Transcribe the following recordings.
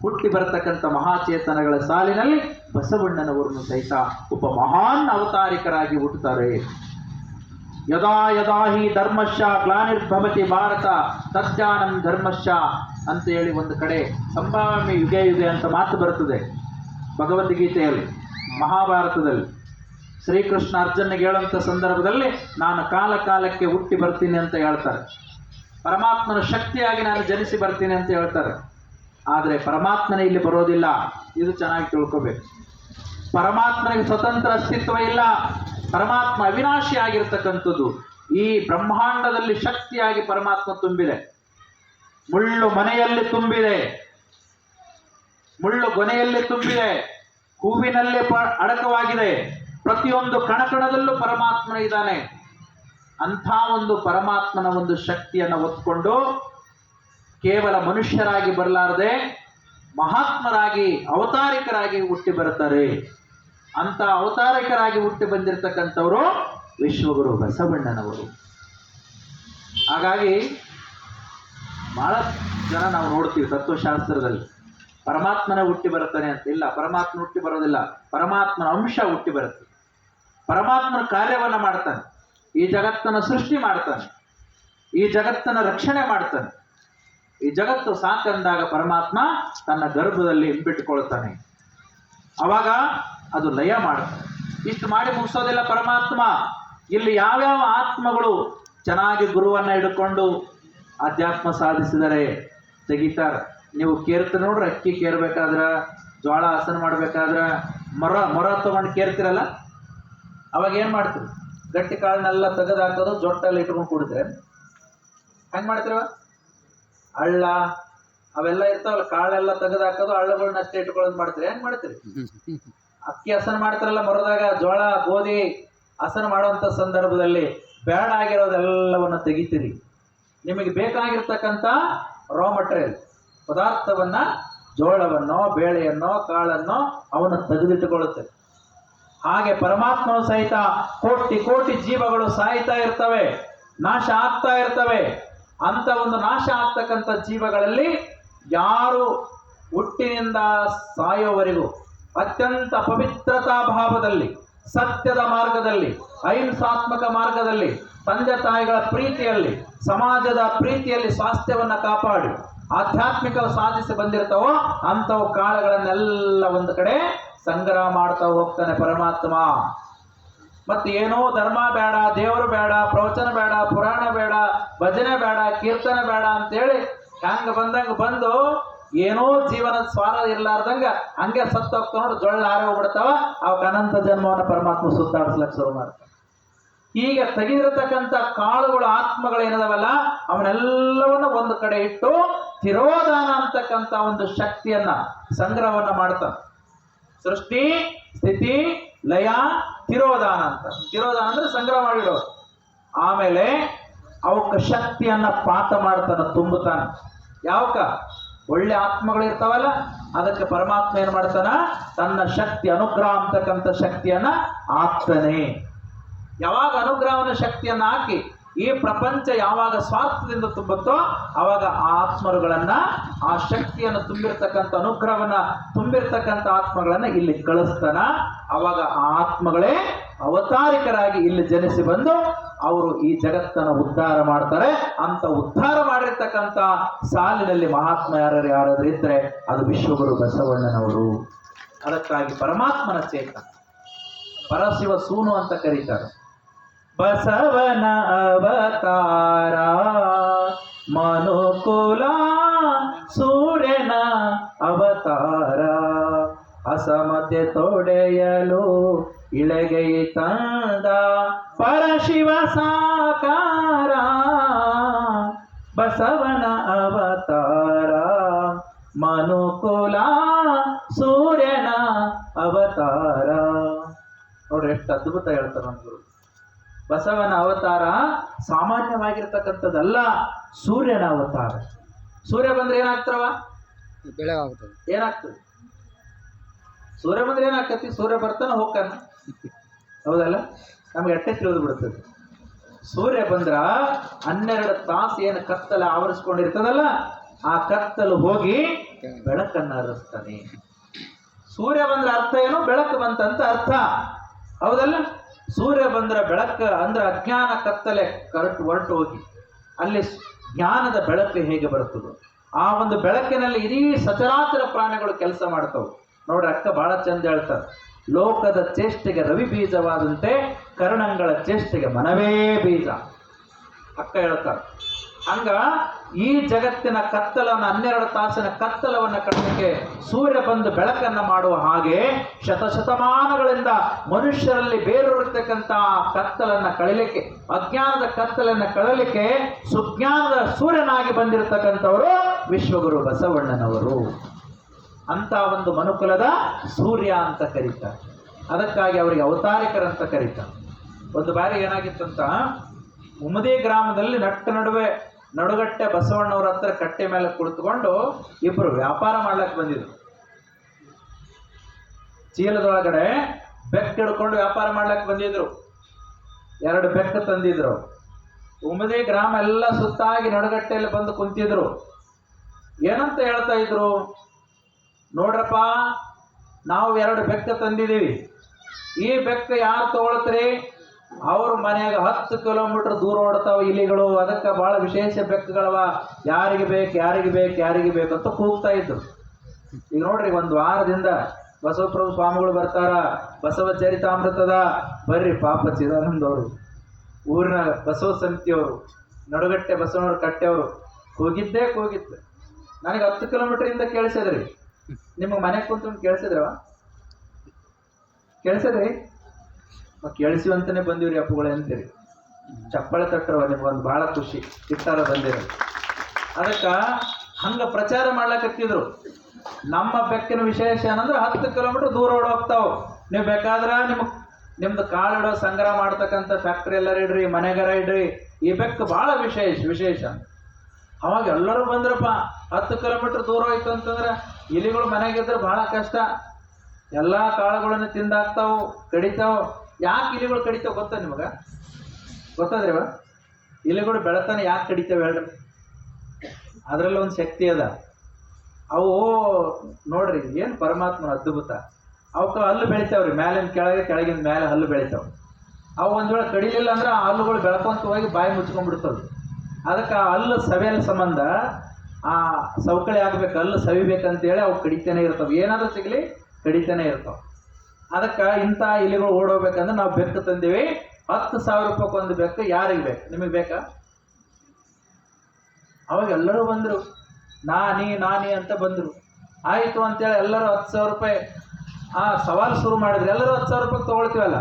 ಹುಟ್ಟಿ ಬರತಕ್ಕಂಥ ಮಹಾಚೇತನಗಳ ಸಾಲಿನಲ್ಲಿ ಬಸವಣ್ಣನವರನ್ನು ಸಹಿತ ಒಬ್ಬ ಮಹಾನ್ ಅವತಾರಿಕರಾಗಿ ಹುಟ್ಟುತ್ತಾರೆ. ಯದಾ ಯದಾ ಹಿ ಧರ್ಮಶ್ಚ ಗ್ಲಾನಿರ್ಭವತಿ ಭಾರತ ತಜ್ಞಾನಂ ಧರ್ಮಶ್ಚ ಅಂತ ಹೇಳಿ ಒಂದು ಕಡೆ ಸಂಭಾವ್ಯ ಯುಗೆ ಯುಗೆ ಅಂತ ಮಾತು ಬರುತ್ತದೆ ಭಗವದ್ಗೀತೆಯಲ್ಲಿ. ಮಹಾಭಾರತದಲ್ಲಿ ಶ್ರೀಕೃಷ್ಣ ಅರ್ಜುನಿಗೆ ಹೇಳುವಂಥ ಸಂದರ್ಭದಲ್ಲಿ ನಾನು ಕಾಲ ಕಾಲಕ್ಕೆ ಹುಟ್ಟಿ ಬರ್ತೀನಿ ಅಂತ ಹೇಳ್ತಾರೆ. ಪರಮಾತ್ಮನ ಶಕ್ತಿಯಾಗಿ ನಾನು ಜನಿಸಿ ಬರ್ತೀನಿ ಅಂತ ಹೇಳ್ತಾರೆ. ಆದರೆ ಪರಮಾತ್ಮನೇ ಇಲ್ಲಿ ಬರೋದಿಲ್ಲ. ಇದು ಚೆನ್ನಾಗಿ ತಿಳ್ಕೋಬೇಕು. ಪರಮಾತ್ಮನಿಗೆ ಸ್ವತಂತ್ರ ಅಸ್ತಿತ್ವ ಇಲ್ಲ. ಪರಮಾತ್ಮ ಅವಿನಾಶಿ ಆಗಿರ್ತಕ್ಕಂಥದ್ದು. ಈ ಬ್ರಹ್ಮಾಂಡದಲ್ಲಿ ಶಕ್ತಿಯಾಗಿ ಪರಮಾತ್ಮ ತುಂಬಿದೆ. ಮುಳ್ಳು ಮನೆಯಲ್ಲಿ ತುಂಬಿದೆ, ಮುಳ್ಳು ಗೊನೆಯಲ್ಲಿ ತುಂಬಿದೆ, ಹೂವಿನಲ್ಲಿ ಅಡಕವಾಗಿದೆ. ಪ್ರತಿಯೊಂದು ಕಣಕಣದಲ್ಲೂ ಪರಮಾತ್ಮ ಇದ್ದಾನೆ. ಅಂಥ ಒಂದು ಪರಮಾತ್ಮನ ಒಂದು ಶಕ್ತಿಯನ್ನು ಹೊತ್ಕೊಂಡು ಕೇವಲ ಮನುಷ್ಯರಾಗಿ ಬರಲಾರದೆ ಮಹಾತ್ಮರಾಗಿ ಅವತಾರಿಕರಾಗಿ ಹುಟ್ಟಿ ಬರುತ್ತಾರೆ. ಅಂತ ಅವತಾರಿಕರಾಗಿ ಹುಟ್ಟಿ ಬಂದಿರತಕ್ಕಂಥವರು ವಿಶ್ವಗುರು ಬಸವಣ್ಣನವರು. ಹಾಗಾಗಿ ಬಹಳ ಜನ ನಾವು ನೋಡ್ತೀವಿ ತತ್ವಶಾಸ್ತ್ರದಲ್ಲಿ ಪರಮಾತ್ಮನ ಹುಟ್ಟಿ ಬರುತ್ತಾನೆ ಅಂತ. ಇಲ್ಲ, ಪರಮಾತ್ಮ ಹುಟ್ಟಿ ಬರೋದಿಲ್ಲ. ಪರಮಾತ್ಮನ ಅಂಶ ಹುಟ್ಟಿ ಬರುತ್ತೆ. ಪರಮಾತ್ಮನ ಕಾರ್ಯವನ್ನು ಮಾಡ್ತಾನೆ. ಈ ಜಗತ್ತನ್ನು ಸೃಷ್ಟಿ ಮಾಡ್ತಾನೆ, ಈ ಜಗತ್ತನ್ನು ರಕ್ಷಣೆ ಮಾಡ್ತಾನೆ. ಈ ಜಗತ್ತು ಸಾಕಂದಾಗ ಪರಮಾತ್ಮ ತನ್ನ ಗರ್ಭದಲ್ಲಿ ಹಿಂಬಿಟ್ಟುಕೊಳ್ತಾನೆ. ಅವಾಗ ಅದು ಲಯ ಮಾಡ್ತಾನೆ. ಇಷ್ಟು ಮಾಡಿ ಮುಗಿಸೋದಿಲ್ಲ ಪರಮಾತ್ಮ. ಇಲ್ಲಿ ಯಾವ್ಯಾವ ಆತ್ಮಗಳು ಚೆನ್ನಾಗಿ ಗುರುವನ್ನು ಹಿಡ್ಕೊಂಡು ಅಧ್ಯಾತ್ಮ ಸಾಧಿಸಿದರೆ ತೆಗಿತಾರೆ. ನೀವು ಕೇರ್ತೀರ ನೋಡ್ರಿ, ಅಕ್ಕಿ ಕೇರ್ಬೇಕಾದ್ರೆ, ಜೋಳ ಹಸನ ಮಾಡ್ಬೇಕಾದ್ರೆ ಮೊರ ತಗೊಂಡು ಕೇರ್ತಿರಲ್ಲ, ಅವಾಗ ಏನು ಮಾಡ್ತೀರಿ? ಗಟ್ಟಿ ಕಾಳನ್ನೆಲ್ಲ ತೆಗೆದು ಹಾಕೋದು, ಜೊಟ್ಟಲ್ಲಿ ಇಟ್ಕೊಂಡು ಕುಡಿದ್ರೆ ಹೆಂಗೆ ಮಾಡ್ತೀರವ? ಹಳ್ಳ ಅವೆಲ್ಲ ಇರ್ತಾವಲ್ಲ, ಕಾಳೆಲ್ಲ ತೆಗೆದು ಹಾಕೋದು, ಹಳ್ಳಗಳನ್ನ ಅಷ್ಟೇ ಇಟ್ಕೊಳ್ಳೋದು ಮಾಡ್ತೀರಿ. ಹೆಂಗೆ ಮಾಡ್ತೀರಿ? ಅಕ್ಕಿ ಹಸನ ಮಾಡ್ತಾರಲ್ಲ ಮೊರದಾಗ, ಜೋಳ ಗೋಧಿ ಹಸನ ಮಾಡುವಂಥ ಸಂದರ್ಭದಲ್ಲಿ ಬೇಡ ಆಗಿರೋದೆಲ್ಲವನ್ನು ತೆಗಿತೀರಿ. ನಿಮಗೆ ಬೇಕಾಗಿರ್ತಕ್ಕಂಥ ರಾ ಮಟೀರಿಯಲ್ ಪದಾರ್ಥವನ್ನು, ಜೋಳವನ್ನು, ಬೇಳೆಯನ್ನು, ಕಾಳನ್ನು ಅವನು ತೆಗೆದಿಟ್ಟುಕೊಳ್ಳುತ್ತೆ. ಹಾಗೆ ಪರಮಾತ್ಮನು ಸಹಿತ ಕೋಟಿ ಕೋಟಿ ಜೀವಗಳು ಸಾಯ್ತಾ ಇರ್ತವೆ, ನಾಶ ಆಗ್ತಾ ಇರ್ತವೆ. ಅಂತ ಒಂದು ನಾಶ ಆಗ್ತಕ್ಕಂಥ ಜೀವಗಳಲ್ಲಿ ಯಾರು ಹುಟ್ಟಿನಿಂದ ಸಾಯೋವರೆಗೂ ಅತ್ಯಂತ ಪವಿತ್ರತಾ ಭಾವದಲ್ಲಿ, ಸತ್ಯದ ಮಾರ್ಗದಲ್ಲಿ, ಅಹಿಂಸಾತ್ಮಕ ಮಾರ್ಗದಲ್ಲಿ, ತಂದೆ ತಾಯಿಗಳ ಪ್ರೀತಿಯಲ್ಲಿ, ಸಮಾಜದ ಪ್ರೀತಿಯಲ್ಲಿ ಸ್ವಾಸ್ಥ್ಯವನ್ನು ಕಾಪಾಡಿ ಆಧ್ಯಾತ್ಮಿಕ ಸಾಧಿಸಿ ಬಂದಿರ್ತಾವೋ ಅಂಥವು ಕಾಳಗಳನ್ನೆಲ್ಲ ಒಂದು ಕಡೆ ಸಂಗ್ರಹ ಮಾಡ್ತಾ ಹೋಗ್ತಾನೆ ಪರಮಾತ್ಮ. ಮತ್ತೆ ಏನೋ ಧರ್ಮ ಬೇಡ, ದೇವರು ಬೇಡ, ಪ್ರವಚನ ಬೇಡ, ಪುರಾಣ ಬೇಡ, ಭಜನೆ ಬೇಡ, ಕೀರ್ತನೆ ಬೇಡ ಅಂತೇಳಿ ಹಂಗ ಬಂದಂಗ ಬಂದು ಏನೋ ಜೀವನದ ಸ್ವಾರ ಇರ್ಲಾರ್ದಂಗ ಹಂಗೆ ಸತ್ತು ಹೋಗ್ತಾ ನೋಡಿ ಜೊಳ್ಳ ಹಾರಿ ಹೋಗ್ಬಿಡ್ತಾವ. ಅವಕ್ಕೆ ಅನಂತ ಜನ್ಮವನ್ನು ಪರಮಾತ್ಮ ಸುತ್ತಾಡಿಸ್ಲಕ್ಕೆ ಶುರು ಮಾಡ್ತಾನೆ. ಈಗ ತೆಗೆದಿರತಕ್ಕಂಥ ಕಾಳುಗಳು, ಆತ್ಮಗಳೇನದವಲ್ಲ ಅವನ್ನೆಲ್ಲವನ್ನು ಒಂದು ಕಡೆ ಇಟ್ಟು ತಿರೋಧಾನ ಅಂತಕ್ಕಂಥ ಒಂದು ಶಕ್ತಿಯನ್ನ ಸಂಗ್ರಹವನ್ನ ಮಾಡ್ತಾನೆ. ಸೃಷ್ಟಿ, ಸ್ಥಿತಿ, ಲಯ, ತಿರೋಧಾನ ಅಂತ. ತಿರೋಧಾನ ಅಂದ್ರೆ ಸಂಗ್ರಹ ಮಾಡಿಡೋದು. ಆಮೇಲೆ ಅವಕ್ಕೆ ಶಕ್ತಿಯನ್ನ ಪಾತ ಮಾಡ್ತಾನೆ, ತುಂಬುತ್ತಾನೆ. ಯಾವಕ್ಕ? ಒಳ್ಳೆ ಆತ್ಮಗಳು ಇರ್ತಾವಲ್ಲ, ಅದಕ್ಕೆ ಪರಮಾತ್ಮ ಏನ್ ಮಾಡ್ತಾನ? ತನ್ನ ಶಕ್ತಿ, ಅನುಗ್ರಹ ಅಂತಕ್ಕಂಥ ಶಕ್ತಿಯನ್ನ ಹಾಕ್ತಾನೆ. ಯಾವಾಗ ಅನುಗ್ರಹವನ್ನ ಶಕ್ತಿಯನ್ನ ಹಾಕಿ ಈ ಪ್ರಪಂಚ ಯಾವಾಗ ಸ್ವಾರ್ಥದಿಂದ ತುಂಬುತ್ತೋ ಅವಾಗ ಆ ಆತ್ಮರುಗಳನ್ನ, ಆ ಶಕ್ತಿಯನ್ನು ತುಂಬಿರ್ತಕ್ಕಂಥ, ಅನುಗ್ರಹವನ್ನ ತುಂಬಿರ್ತಕ್ಕಂಥ ಆತ್ಮಗಳನ್ನ ಇಲ್ಲಿ ಕಳಿಸ್ತಾನ. ಅವಾಗ ಆ ಆತ್ಮಗಳೇ ಅವತಾರಿಕರಾಗಿ ಇಲ್ಲಿ ಜನಿಸಿ ಬಂದು ಅವರು ಈ ಜಗತ್ತನ್ನು ಉದ್ಧಾರ ಮಾಡ್ತಾರೆ. ಅಂತ ಉದ್ಧಾರ ಮಾಡಿರ್ತಕ್ಕಂಥ ಸಾಲಿನಲ್ಲಿ ಮಹಾತ್ಮ ಯಾರಾದ್ರೂ ಇದ್ರೆ ಅದು ವಿಶ್ವಗುರು ಬಸವಣ್ಣನವರು. ಅದಕ್ಕಾಗಿ ಪರಮಾತ್ಮನ ಚೇತನ, ಪರಶಿವ ಸೂನು ಅಂತ ಕರೀತಾರೆ. ಬಸವನ ಅವತಾರ ಮನುಕುಲ ಸೂರ್ಯನ ಅವತಾರ, ಅಸಮತೆ ತೊಡೆಯಲು ಇಳಗೈ ತಂದ ಪರಶಿವ ಸಾಕಾರ. ಬಸವನ ಅವತಾರ ಮನುಕುಲ ಸೂರ್ಯನ ಅವತಾರ. ನೋಡ್ರಿ ಎಷ್ಟು ಅದ್ಭುತ ಹೇಳ್ತಾರೆ ನಮ್ಮ ಗುರು. ಬಸವನ ಅವತಾರ ಸಾಮಾನ್ಯವಾಗಿರ್ತಕ್ಕಂಥದ್ದಲ್ಲ, ಸೂರ್ಯನ ಅವತಾರ. ಸೂರ್ಯ ಬಂದ್ರೆ ಏನಾಗ್ತಾವ? ಬೆಳಗಾಗ್ತದೆ. ಏನಾಗ್ತದೆ? ಸೂರ್ಯ ಬಂದ್ರೆ ಏನಾಗ್ತತಿ? ಸೂರ್ಯ ಬರ್ತಾನ ಹೋಗ್ತಾನ, ಹೌದಲ್ಲ? ನಮ್ಗೆ ಎಟ್ಟೆ ತಿಳಿದು ಬಿಡ್ತದೆ. ಸೂರ್ಯ ಬಂದ್ರ 12 ತಾಸು ಏನು ಕತ್ತಲ ಆವರಿಸ್ಕೊಂಡಿರ್ತದಲ್ಲ, ಆ ಕತ್ತಲು ಹೋಗಿ ಬೆಳಕನ್ನ ಹರಿಸ್ತಾನೆ. ಸೂರ್ಯ ಬಂದ್ರೆ ಅರ್ಥ ಏನು? ಬೆಳಕು ಬಂತಂತ ಅರ್ಥ, ಹೌದಲ್ಲ? ಸೂರ್ಯ ಬಂದ್ರೆ ಬೆಳಕು ಅಂದ್ರೆ ಅಜ್ಞಾನ ಕತ್ತಲೆ ಹೊರಟು ಹೋಗಿ ಅಲ್ಲಿ ಜ್ಞಾನದ ಬೆಳಕು ಹೇಗೆ ಬರುತ್ತದೋ ಆ ಒಂದು ಬೆಳಕಿನಲ್ಲಿ ಇಡೀ ಸಚರಾಚರ ಪ್ರಾಣಿಗಳು ಕೆಲಸ ಮಾಡ್ತಾವೆ. ನೋಡ್ರಿ, ಅಕ್ಕ ಬಹಳ ಚಂದ ಹೇಳ್ತಾರೆ, ಲೋಕದ ಚೇಷ್ಟೆಗೆ ರವಿ ಬೀಜವಾದಂತೆ ಕರ್ಣಂಗಳ ಚೇಷ್ಟೆಗೆ ಮನವೇ ಬೀಜ. ಅಕ್ಕ ಹೇಳ್ತಾರೆ. ಹಂಗ ಈ ಜಗತ್ತಿನ ಕತ್ತಲವನ್ನು 12 ತಾಸಿನ ಕತ್ತಲವನ್ನು ಕಟ್ಟಲಿಕ್ಕೆ ಸೂರ್ಯ ಬಂದು ಬೆಳಕನ್ನು ಮಾಡುವ ಹಾಗೆ ಶತಶತಮಾನಗಳಿಂದ ಮನುಷ್ಯರಲ್ಲಿ ಬೇರೂರಿರ್ತಕ್ಕಂಥ ಕತ್ತಲನ್ನು ಕಳಲಿಕ್ಕೆ, ಅಜ್ಞಾನದ ಕತ್ತಲನ್ನು ಕಳಲಿಕ್ಕೆ ಸುಜ್ಞಾನದ ಸೂರ್ಯನಾಗಿ ಬಂದಿರತಕ್ಕಂಥವರು ವಿಶ್ವಗುರು ಬಸವಣ್ಣನವರು. ಅಂತ ಒಂದು ಮನುಕುಲದ ಸೂರ್ಯ ಅಂತ ಕರೀತಾರೆ. ಅದಕ್ಕಾಗಿ ಅವರಿಗೆ ಅವತಾರಿಕರಂತ ಕರೀತಾರೆ. ಒಂದು ಬಾರಿ ಏನಾಗಿತ್ತಂತ, ಉಮದಿ ಗ್ರಾಮದಲ್ಲಿ ನಡುಗಟ್ಟೆ ಬಸವಣ್ಣವ್ರ ಹತ್ರ ಕಟ್ಟೆ ಮೇಲೆ ಕುಳಿತುಕೊಂಡು ಇಬ್ರು ವ್ಯಾಪಾರ ಮಾಡ್ಲಕ್ಕೆ ಬಂದಿದ್ರು. ಚೀಲದೊಳಗಡೆ ಬೆಕ್ಕ ಹಿಡ್ಕೊಂಡು ವ್ಯಾಪಾರ ಮಾಡ್ಲಕ್ಕೆ ಬಂದಿದ್ರು. 2 ಬೆಕ್ಕ ತಂದಿದ್ರು. ಉಮದಿ ಗ್ರಾಮ ಎಲ್ಲ ಸುತ್ತಾಗಿ ನಡುಗಟ್ಟೆಯಲ್ಲಿ ಬಂದು ಕುಂತಿದ್ರು. ಏನಂತ ಹೇಳ್ತಾ ಇದ್ರು? ನೋಡ್ರಪ್ಪ, ನಾವು 2 ಬೆಕ್ಕ ತಂದಿದ್ದೀವಿ. ಈ ಬೆಕ್ಕ ಯಾರು ತಗೊಳ್ತೀರಿ? ಅವ್ರ ಮನೆಯಾಗ 10 ಕಿಲೋಮೀಟರ್ ದೂರ ಓಡ್ತಾವ ಇಲಿಗಳು, ಅದಕ್ಕೆ ಬಹಳ ವಿಶೇಷ ಬೆಕ್ಕುಗಳವ, ಯಾರಿಗೆ ಬೇಕು ಅಂತ ಕೂಗ್ತಾ ಇದ್ರು. ಈಗ ನೋಡ್ರಿ, ಒಂದು ವಾರದಿಂದ ಬಸವಪ್ರಭು ಸ್ವಾಮಿಗಳು ಬರ್ತಾರ, ಬಸವ ಚರಿತಾಮೃತದ ಬರ್ರಿ ಪಾಪ ಚಿದಾನಂದವರು, ಊರಿನ ಬಸವ ಸಮಿತಿಯವರು, ನಡುಗಟ್ಟೆ ಬಸವನವ್ರ ಕಟ್ಟೆಯವರು ಕೂಗಿದ್ದೆ. ನನಗೆ 10 ಕಿಲೋಮೀಟರ್ ಕೇಳಿಸಿದ್ರಿ. ನಿಮಗೆ ಮನೆಗೆ ಕುಂತ್ಕೊಂಡು ಕೇಳಿಸಿದ್ರಿ? ಕೇಳಿಸುವಂತಾನೆ ಬಂದಿವ್ರಿ ಅಪ್ಪುಗಳೇ ಅಂತೀರಿ. ಚಪ್ಪಳೆ ತಟ್ಟರವ ನಿಮ್ಗೊಂದು ಬಹಳ ಖುಷಿ, ಇಟ್ಟಾರ ಬಂದಿರ. ಅದಕ್ಕೆ ಹಂಗ ಪ್ರಚಾರ ಮಾಡ್ಲಕತ್ತಿದ್ರು. ನಮ್ಮ ಬೆಕ್ಕಿನ ವಿಶೇಷ ಏನಂದ್ರೆ 10 ಕಿಲೋಮೀಟರ್ ದೂರ ಹೋಗ್ತಾವ. ನೀವು ಬೇಕಾದ್ರೆ ನಿಮ್ದು ಕಾಳಿಡೋ ಸಂಗ್ರಹ ಮಾಡ್ತಕ್ಕಂಥ ಫ್ಯಾಕ್ಟ್ರಿ ಎಲ್ಲರ ಇಡ್ರಿ, ಮನೆಗಾರ ಇಡ್ರಿ, ಈ ಬೆಕ್ಕು ಬಹಳ ವಿಶೇಷ. ಅವಾಗ ಎಲ್ಲರೂ ಬಂದ್ರಪ್ಪ. 10 ಕಿಲೋಮೀಟರ್ ದೂರ ಹೋಯ್ತು ಅಂತಂದ್ರೆ ಇಲಿಗಳು ಮನೆಗಿದ್ರೆ ಬಹಳ ಕಷ್ಟ. ಎಲ್ಲ ಕಾಳುಗಳನ್ನು ತಿಂದಾಕ್ತಾವು, ಕಡಿತಾವು. ಯಾಕೆ ಇಲಿಗಳು ಕಡಿತಾವ ಗೊತ್ತಾ ನಿಮಗೆ? ಗೊತ್ತಾದ್ರಿ ಅವ ಇಲಿಗಳು ಬೆಳತಾನೆ ಯಾಕೆ ಕಡಿತಾವೆ ಹೇಳ್ರಿ? ಅದರಲ್ಲಿ ಒಂದು ಶಕ್ತಿ ಅದ. ಅವು ನೋಡ್ರಿ, ಏನು ಪರಮಾತ್ಮನ ಅದ್ಭುತ. ಅವಕ್ಕೆ ಹಲ್ಲು ಬೆಳಿತಾವ್ರಿ, ಮ್ಯಾಲಿನ ಕೆಳಗಿನ ಮೇಲೆ ಹಲ್ಲು ಬೆಳಿತಾವ. ಅವು ಒಂದು ವೇಳೆ ಕಡಿಲಿಲ್ಲ ಅಂದ್ರೆ ಆ ಹಲ್ಲುಗಳು ಬೆಳ್ಕೊಂತ ಹೋಗಿ ಬಾಯಿ ಮುಚ್ಕೊಂಡ್ಬಿಡ್ತಾವೆ. ಅದಕ್ಕೆ ಆ ಹಲ್ಲು ಸವೆಯಲ್ ಸಂಬಂಧ ಆ ಸವಕಳಿ ಆಗ್ಬೇಕು, ಹಲ್ಲು ಸವಿಬೇಕಂತೇಳಿ ಅವು ಕಡಿತಾನೆ ಇರ್ತಾವೆ. ಏನಾದರೂ ಸಿಗಲಿ ಕಡಿತಾನೆ ಇರ್ತಾವೆ. ಅದಕ್ಕೆ ಇಂಥ ಇಲಿಗಳು ಓಡೋಗ್ಬೇಕಂದ್ರೆ ನಾವು ಬೆಕ್ಕು ತಂದೀವಿ. 10,000 ರೂಪಾಯಿಗೆ ಒಂದು ಬೆಕ್ಕು. ಯಾರಿಗೆ ಬೇಕು? ನಿಮಗೆ ಬೇಕಾ? ಅವಾಗ ಎಲ್ಲರೂ ಬಂದರು, ನಾನಿ ಅಂತ ಬಂದರು. ಆಯಿತು ಅಂತೇಳಿ ಎಲ್ಲರೂ 10,000 ರೂಪಾಯಿ ಸವಾಲು ಶುರು ಮಾಡಿದ್ರು. ಎಲ್ಲರೂ 10,000 ರೂಪಾಯಿ ತೊಗೊಳ್ತೀವಲ್ಲ,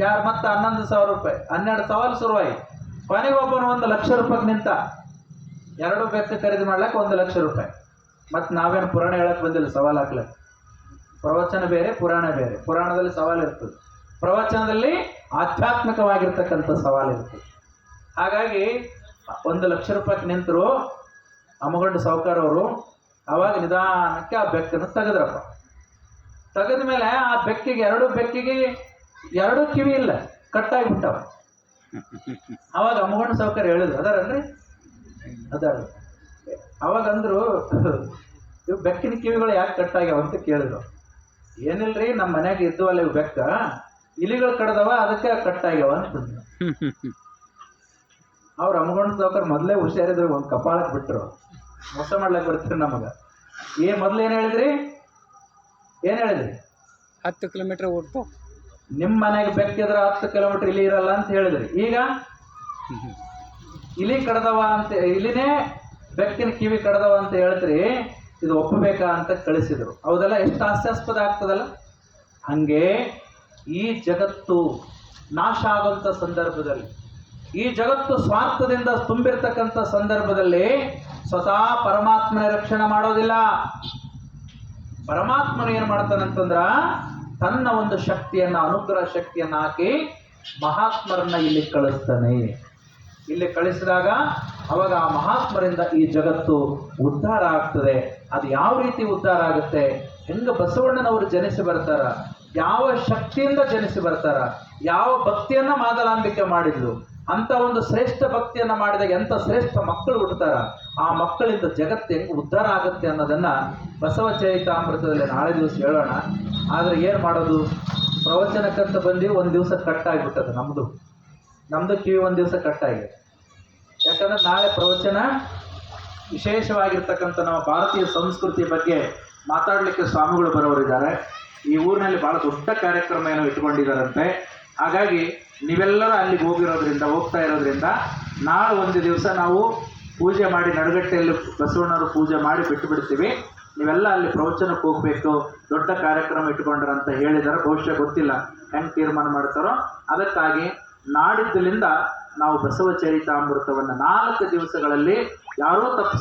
ಯಾರು ಮತ್ತೆ 11,000 ರೂಪಾಯಿ, 12 ಸವಾಲು ಶುರುವಾಯಿತು. ಕೊನೆಗೆ ಒಬ್ಬನು 1 ಲಕ್ಷ ರೂಪಾಯಿಗೆ ನಿಂತ. 2 ಬೆಕ್ಕು ಖರೀದಿ ಮಾಡ್ಲಿಕ್ಕೆ 1 ಲಕ್ಷ ರೂಪಾಯಿ. ಮತ್ತು ನಾವೇನು ಪುರಾಣ ಹೇಳಕ್ಕೆ ಬಂದಿಲ್ಲ, ಸವಾಲು ಹಾಕ್ಲಿಕ್ಕೆ. ಪ್ರವಚನ ಬೇರೆ, ಪುರಾಣ ಬೇರೆ. ಪುರಾಣದಲ್ಲಿ ಸವಾಲು ಇರ್ತದೆ, ಪ್ರವಚನದಲ್ಲಿ ಆಧ್ಯಾತ್ಮಿಕವಾಗಿರ್ತಕ್ಕಂಥ ಸವಾಲು ಇರ್ತದೆ. ಹಾಗಾಗಿ 1 ಲಕ್ಷ ರೂಪಾಯಿಗೆ ನಿಂತರು ಅಮ್ಮಗೊಂಡು ಸಾಹುಕಾರ ಅವರು. ಆವಾಗ ನಿಧಾನಕ್ಕೆ ಆ ಬೆಕ್ಕನ್ನು ತೆಗೆದ್ರಪ್ಪ. ತೆಗೆದ ಮೇಲೆ ಆ ಬೆಕ್ಕಿಗೆ 2 ಬೆಕ್ಕಿಗೆ 2 ಕಿವಿ ಇಲ್ಲ, ಕಟ್ಟಾಗಿಬಿಟ್ಟವ. ಅವಾಗ ಅಮ್ಮಗೊಂಡು ಸಾಹುಕಾರ ಹೇಳಿದ್ರು, ಅದಾರನ್ರಿ ಅದಾರ. ಅವಾಗ ಅಂದ್ರು, ಇವು ಬೆಕ್ಕಿನ ಕಿವಿಗಳು ಯಾಕೆ ಕಟ್ಟಾಗ್ಯಾವ ಅಂತ ಕೇಳಿದ್ರು. ಏನಿಲ್ರಿ, ನಮ್ಮ ಮನ್ಯಾಗ ಇದ್ದುವಲ್ಲ ಇವು ಬೆಕ್ಕ, ಇಲಿಗಳು ಕಡ್ದವ, ಅದಕ್ಕೆ ಕಟ್ಟಾಗ್ಯಾವ ಅಂತಂದ್ರು. ಅವ್ರು ಅಮ್ಮಗೊಂಡು ಸಾವುಕಾರ ಮೊದಲೇ ಹುಷಾರಿದ್ರು, ಒಂದು ಕಪಾಳಕ್ಕೆ ಬಿಟ್ಟರು. ಮೋಸ ಮಾಡ್ಲಿಕ್ಕೆ ಬರ್ತೀರಿ ನಮಗೆ. ಮೊದಲು ಏನು ಹೇಳಿದ್ರಿ? 10 ಕಿಲೋಮೀಟರ್ ಓಡ್ತು. ನಿಮ್ಮ ಮನೆಗೆ ಬೆಕ್ಕಿದ್ರೆ 10 ಕಿಲೋಮೀಟರ್ ಇಲಿ ಇರಲ್ಲ ಅಂತ ಹೇಳಿದ್ರಿ. ಈಗ ಇಲಿ ಕಡ್ದವ ಅಂತ, ಇಲಿನೇ ಬೆಕ್ಕಿನ ಕಿವಿ ಕಡ್ದವ ಅಂತ ಹೇಳ್ತೀರಿ, ಇದು ಒಪ್ಪಬೇಕಾ ಅಂತ ಕಳಿಸಿದ್ರು. ಹೌದಲ್ಲ? ಎಷ್ಟು ಹಾಸ್ಯಾಸ್ಪದ ಆಗ್ತದಲ್ಲ. ಹಂಗೆ ಈ ಜಗತ್ತು ನಾಶ ಆಗುವಂಥ ಸಂದರ್ಭದಲ್ಲಿ, ಈ ಜಗತ್ತು ಸ್ವಾರ್ಥದಿಂದ ತುಂಬಿರ್ತಕ್ಕಂಥ ಸಂದರ್ಭದಲ್ಲಿ ಸ್ವತಃ ಪರಮಾತ್ಮನ ರಕ್ಷಣೆ ಮಾಡೋದಿಲ್ಲ. ಪರಮಾತ್ಮನು ಏನು ಮಾಡ್ತಾನಂತಂದ್ರ, ತನ್ನ ಒಂದು ಶಕ್ತಿಯನ್ನು, ಅನುಗ್ರಹ ಶಕ್ತಿಯನ್ನು ಹಾಕಿ ಮಹಾತ್ಮರನ್ನ ಇಲ್ಲಿ ಕಳಿಸ್ತಾನೆ. ಇಲ್ಲಿ ಕಳಿಸಿದಾಗ ಅವಾಗ ಆ ಮಹಾತ್ಮರಿಂದ ಈ ಜಗತ್ತು ಉದ್ಧಾರ ಆಗ್ತದೆ. ಅದು ಯಾವ ರೀತಿ ಉದ್ಧಾರ ಆಗುತ್ತೆ? ಹೆಂಗ ಬಸವಣ್ಣನವರು ಜನಿಸಿ ಬರ್ತಾರ, ಯಾವ ಶಕ್ತಿಯಿಂದ ಜನಿಸಿ ಬರ್ತಾರ, ಯಾವ ಭಕ್ತಿಯನ್ನ ಮಾದಲಾಂಬಿಕೆ ಮಾಡಿದ್ಲು, ಅಂತ ಒಂದು ಶ್ರೇಷ್ಠ ಭಕ್ತಿಯನ್ನ ಮಾಡಿದಾಗ ಎಂತ ಶ್ರೇಷ್ಠ ಮಕ್ಕಳು ಹುಟ್ಟುತ್ತಾರ, ಆ ಮಕ್ಕಳಿಂದ ಜಗತ್ತು ಹೆಂಗೆ ಉದ್ಧಾರ ಆಗುತ್ತೆ ಅನ್ನೋದನ್ನ ಬಸವ ಚರಿತಾಮೃತದಲ್ಲಿ ನಾಳೆ ದಿವಸ ಹೇಳೋಣ. ಆದ್ರೆ ಏನ್ ಮಾಡೋದು, ಪ್ರವಚನಕ್ಕಂತ ಬಂದು ಒಂದ್ ದಿವಸ ಕಟ್ ಆಗಿಬಿಟ್ಟದು. ನಮ್ದು ಕಿವಿ ಒಂದ್ ದಿವಸ ಕಟ್ ಆಗಿದೆ. ಯಾಕಂದ್ರೆ ನಾಳೆ ಪ್ರವಚನ ವಿಶೇಷವಾಗಿರ್ತಕ್ಕಂಥ ನಮ್ಮ ಭಾರತೀಯ ಸಂಸ್ಕೃತಿ ಬಗ್ಗೆ ಮಾತಾಡ್ಲಿಕ್ಕೆ ಸ್ವಾಮಿಗಳು ಬರೋರಿದ್ದಾರೆ. ಈ ಊರಿನಲ್ಲಿ ಬಹಳ ದೊಡ್ಡ ಕಾರ್ಯಕ್ರಮ ಏನೋ ಇಟ್ಕೊಂಡಿದ್ದಾರಂತೆ. ಹಾಗಾಗಿ ನೀವೆಲ್ಲರೂ ಅಲ್ಲಿಗೆ ಹೋಗ್ತಾ ಇರೋದ್ರಿಂದ ನಾಳೆ ಒಂದು ದಿವಸ ನಾವು ಪೂಜೆ ಮಾಡಿ ನಡುಗಟ್ಟೆಯಲ್ಲಿ ಬಸವಣ್ಣವರು ಪೂಜೆ ಮಾಡಿ ಬಿಟ್ಟು ಬಿಡ್ತೀವಿ. ನೀವೆಲ್ಲ ಅಲ್ಲಿ ಪ್ರವಚನಕ್ಕೆ ಹೋಗ್ಬೇಕು, ದೊಡ್ಡ ಕಾರ್ಯಕ್ರಮ ಇಟ್ಕೊಂಡ್ರ ಅಂತ ಹೇಳಿದಾರೆ. ಬಹುಶಃ ಗೊತ್ತಿಲ್ಲ ಹೆಂಗೆ ತೀರ್ಮಾನ ಮಾಡ್ತಾರೋ. ಅದಕ್ಕಾಗಿ ನಾಡಿದ್ದಲಿಂದ ನಾವು ಬಸವ ಚರಿತಾಮೃತವನ್ನು 4 ದಿವಸಗಳಲ್ಲಿ ಯಾರೂ ತಪ್ಪಿಸ